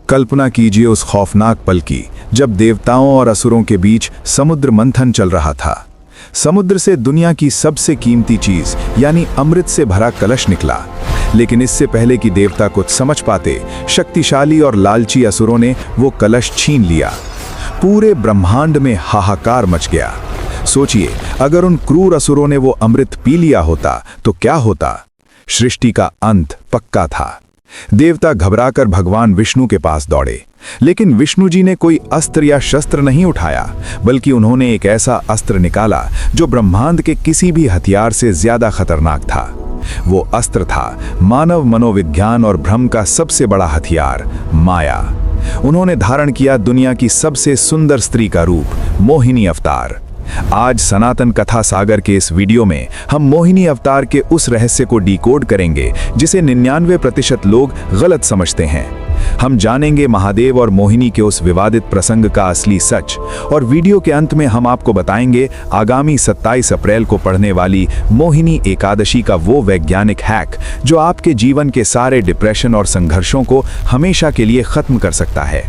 कल्पना कीजिए उस खौफनाक पल की जब देवताओं और असुरों के बीच समुद्र मंथन चल रहा था। समुद्र से दुनिया की सबसे कीमती चीज यानी अमृत से भरा कलश निकला। लेकिन इससे पहले कि देवता कुछ समझ पाते, शक्तिशाली और लालची असुरों ने वो कलश छीन लिया। पूरे ब्रह्मांड में हाहाकार मच गया। सोचिए, अगर उन क्रूर असुरों ने वो अमृत पी लिया होता तो क्या होता? सृष्टि का अंत पक्का था। देवता घबराकर भगवान विष्णु के पास दौड़े, लेकिन विष्णु जी ने कोई अस्त्र या शस्त्र नहीं उठाया, बल्कि उन्होंने एक ऐसा अस्त्र निकाला जो ब्रह्मांड के किसी भी हथियार से ज्यादा खतरनाक था। वो अस्त्र था मानव मनोविज्ञान और भ्रम का सबसे बड़ा हथियार, माया। उन्होंने धारण किया दुनिया की सबसे सुंदर स्त्री का रूप, मोहिनी अवतार। आज सनातन कथा सागर के इस वीडियो में हम मोहिनी अवतार के उस रहस्य को डिकोड करेंगे जिसे 99% लोग गलत समझते हैं। हम जानेंगे महादेव और मोहिनी के उस विवादित प्रसंग का असली सच, और वीडियो के अंत में हम आपको बताएंगे आगामी 27 अप्रैल को पढ़ने वाली मोहिनी एकादशी का वो वैज्ञानिक हैक जो आपके जीवन के सारे डिप्रेशन और संघर्षों को हमेशा के लिए खत्म कर सकता है।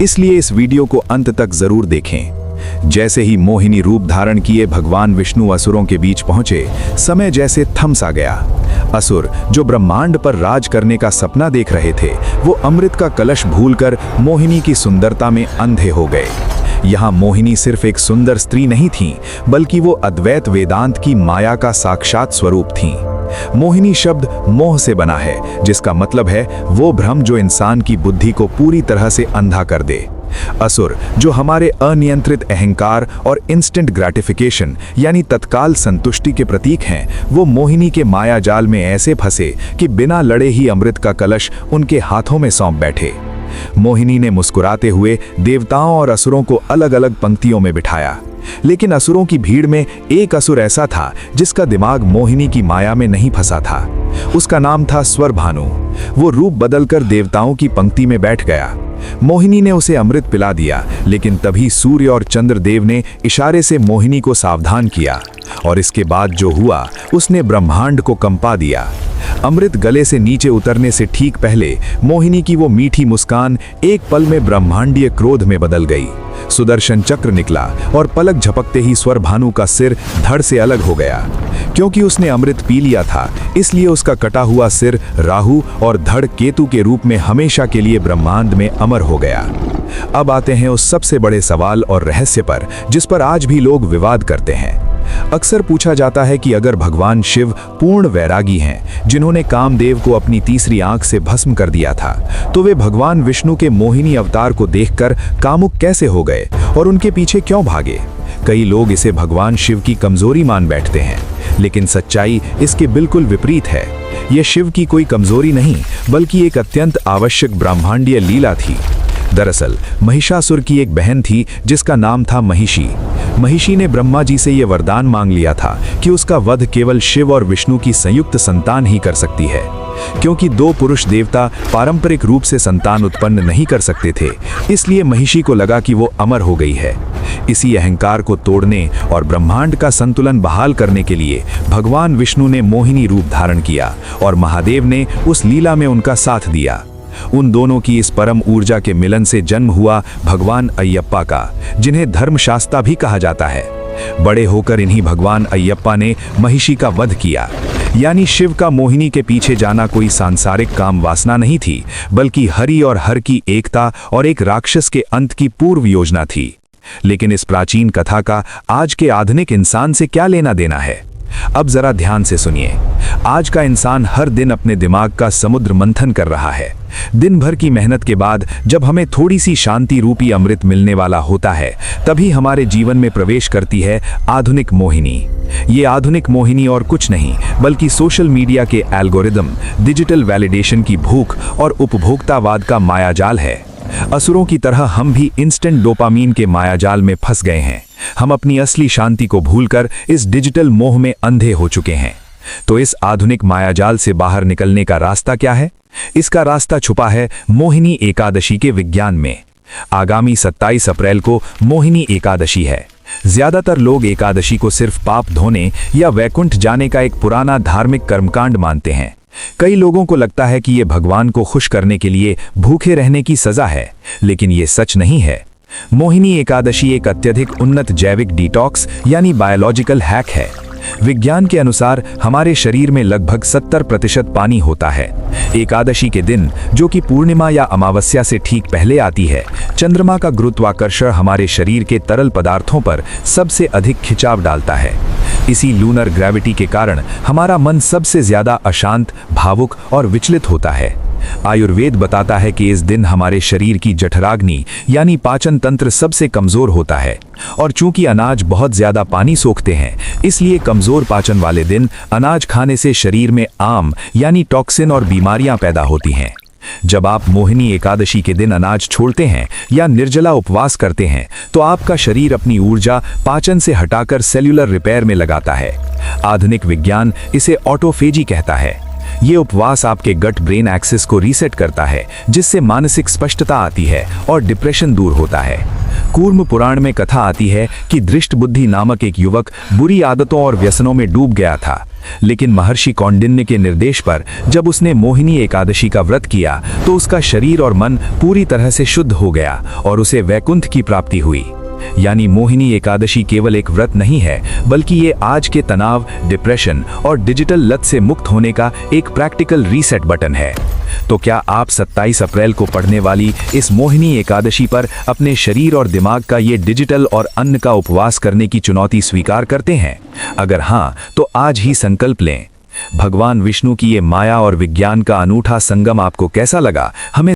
इसलिए इस वीडियो को अंत तक जरूर देखें। जैसे ही मोहिनी रूप धारण किए भगवान विष्णु असुरों के बीच पहुंचे, समय जैसे थम सा गया। असुर जो ब्रह्मांड पर राज करने का सपना देख रहे थे, वो अमृत का कलश भूलकर मोहिनी की सुंदरता में अंधे हो गए। यहाँ मोहिनी सिर्फ एक सुंदर स्त्री नहीं थी, बल्कि वो अद्वैत वेदांत की माया का साक्षात स्वरूप थी। मोहिनी शब्द मोह से बना है, जिसका मतलब है वो भ्रम जो इंसान की बुद्धि को पूरी तरह से अंधा कर दे। असुर जो हमारे अनियंत्रित अहंकार और इंस्टेंट ग्रेटिफिकेशन यानी तत्काल संतुष्टि के प्रतीक हैं, वो मोहिनी के माया जाल में ऐसे फंसे कि बिना लड़े ही अमृत का कलश उनके हाथों में सौंप बैठे। मोहिनी ने मुस्कुराते हुए देवताओं और असुरों को अलग अलग पंक्तियों में बिठाया, लेकिन असुरों की भीड़ में एक असुर ऐसा था जिसका दिमाग मोहिनी की माया में नहीं फंसा था। उसका नाम था स्वरभानु। वो रूप बदलकर देवताओं की पंक्ति में बैठ गया। मोहिनी ने उसे अमृत पिला दिया, लेकिन तभी सूर्य और चंद्रदेव ने इशारे से मोहिनी को सावधान किया, और इसके बाद जो हुआ उसने ब्रह्मांड को कंपा दिया। अमृत गले से नीचे उतरने से ठीक पहले मोहिनी की वो मीठी मुस्कान एक पल में ब्रह्मांडीय क्रोध में बदल गई। सुदर्शन चक्र निकला और पलक झपकते ही स्वरभानु का सिर धड़ से अलग हो गया। क्योंकि उसने अमृत पी लिया था, इसलिए उसका कटा हुआ सिर राहु और धड़ केतु के रूप में हमेशा के लिए ब्रह्मांड में अमर हो गया। अब आते हैं उस सबसे बड़े सवाल और रहस्य पर जिस पर आज भी लोग विवाद करते हैं। अक्सर पूछा जाता है कि अगर भगवान शिव पूर्ण वैरागी हैं, जिन्होंने कामदेव को अपनी तीसरी आंख से भस्म कर दिया था, तो वे भगवान विष्णु के मोहिनी अवतार को देखकर कामुक कैसे हो गए और उनके पीछे क्यों भागे? कई लोग इसे भगवान शिव की कमजोरी मान बैठते हैं, लेकिन सच्चाई इसके बिल्कुल विपरीत है। यह शिव की कोई कमजोरी नहीं, बल्कि एक अत्यंत आवश्यक ब्रह्मांडीय लीला थी। दरअसल महिषासुर की एक बहन थी जिसका नाम था महिषी। महिषी ने ब्रह्मा जी से यह वरदान मांग लिया था कि उसका वध केवल शिव और विष्णु की संयुक्त संतान ही कर सकती है। क्योंकि दो पुरुष देवता पारंपरिक रूप से संतान उत्पन्न नहीं कर सकते थे, इसलिए महिषी को लगा कि वो अमर हो गई है। इसी अहंकार को तोड़ने और ब्रह्मांड का संतुलन बहाल करने के लिए भगवान विष्णु ने मोहिनी रूप धारण किया और महादेव ने उस लीला में उनका साथ दिया। उन दोनों की इस परम ऊर्जा के मिलन से जन्म हुआ भगवान अयप्पा का, जिन्हें धर्मशास्ता भी कहा जाता है। बड़े होकर इन्हीं भगवान अयप्पा ने महिषी का वध किया। यानी शिव का मोहिनी के पीछे जाना कोई सांसारिक काम वासना नहीं थी, बल्कि हरि और हर की एकता और एक राक्षस के अंत की पूर्व योजना थी। लेकिन इस प्राचीन कथा का आज के आधुनिक इंसान से क्या लेना देना है? अब जरा ध्यान से सुनिए। आज का इंसान हर दिन अपने दिमाग का समुद्र मंथन कर रहा है। दिन भर की मेहनत के बाद जब हमें थोड़ी सी शांति रूपी अमृत मिलने वाला होता है, तभी हमारे जीवन में प्रवेश करती है आधुनिक मोहिनी। ये आधुनिक मोहिनी और कुछ नहीं, बल्कि सोशल मीडिया के एल्गोरिदम, डिजिटल वैलिडेशन की भूख और उपभोक्तावाद का मायाजाल है। असुरों की तरह हम भी इंस्टेंट डोपामीन के मायाजाल में फंस गए हैं। हम अपनी असली शांति को भूलकर इस डिजिटल मोह में अंधे हो चुके हैं। तो इस आधुनिक मायाजाल से बाहर निकलने का रास्ता क्या है? इसका रास्ता छुपा है मोहिनी एकादशी के विज्ञान में। आगामी 27 अप्रैल को मोहिनी एकादशी है। ज्यादातर लोग एकादशी को सिर्फ पाप धोने या वैकुंठ जाने का एक पुराना धार्मिक कर्मकांड मानते हैं, कई लोगों को लगता है कि ये भगवान को खुश करने के लिए भूखे रहने की सजा है, लेकिन ये सच नहीं है। मोहिनी एकादशी एक अत्यधिक उन्नत जैविक डिटॉक्स यानी बायोलॉजिकल हैक है। विज्ञान के अनुसार हमारे शरीर में लगभग 70% पानी होता है। एकादशी के दिन, जो कि पूर्णिमा या अमावस्या से ठीक पहले आती है, चंद्रमा का गुरुत्वाकर्षण हमारे शरीर के तरल पदार्थों पर सबसे अधिक खिंचाव डालता है। इसी लूनर ग्रेविटी के कारण हमारा मन सबसे ज्यादा अशांत, भावुक और विचलित होता है। आयुर्वेद बताता है कि इस दिन हमारे शरीर की जठराग्नि यानी पाचन तंत्र सबसे कमजोर होता है, और चूंकि अनाज बहुत ज्यादा पानी सोखते हैं, इसलिए कमजोर पाचन वाले दिन अनाज खाने से शरीर में आम यानी टॉक्सिन और बीमारियां पैदा होती हैं। जब आप मोहिनी एकादशी के दिन अनाज छोड़ते हैं या निर्जला उपवास करते हैं, तो आपका शरीर अपनी ऊर्जा पाचन से हटाकर सेल्यूलर रिपेयर में लगाता है। आधुनिक विज्ञान इसे ऑटोफेजी कहता है। ये उपवास आपके गट ब्रेन एक्सिस को रीसेट करता है, जिससे मानसिक स्पष्टता आती है और डिप्रेशन दूर होता है। कूर्म पुराण में कथा आती है कि दृष्टबुद्धि नामक एक युवक बुरी आदतों और व्यसनों में डूब गया था, लेकिन महर्षि कौंडिन्य के निर्देश पर जब उसने मोहिनी एकादशी का व्रत किया, तो उसका शरीर और मन पूरी तरह से शुद्ध हो गया और उसे वैकुंठ की प्राप्ति हुई। यानी मोहिनी एकादशी केवल एक व्रत नहीं है, बल्कि ये आज के तनाव, डिप्रेशन और डिजिटल लत से मुक्त होने का एक प्रैक्टिकल रीसेट बटन है। तो क्या आप 27 अप्रैल को पड़ने वाली इस मोहिनी एकादशी पर अपने शरीर और दिमाग का ये डिजिटल और अन्न का उपवास करने की चुनौती स्वीकार करते हैं? अगर हाँ, तो आज ही संकल्प लें। भगवान विष्णु की ये माया और विज्ञान का अनूठा संगम आपको कैसा लगा, हमें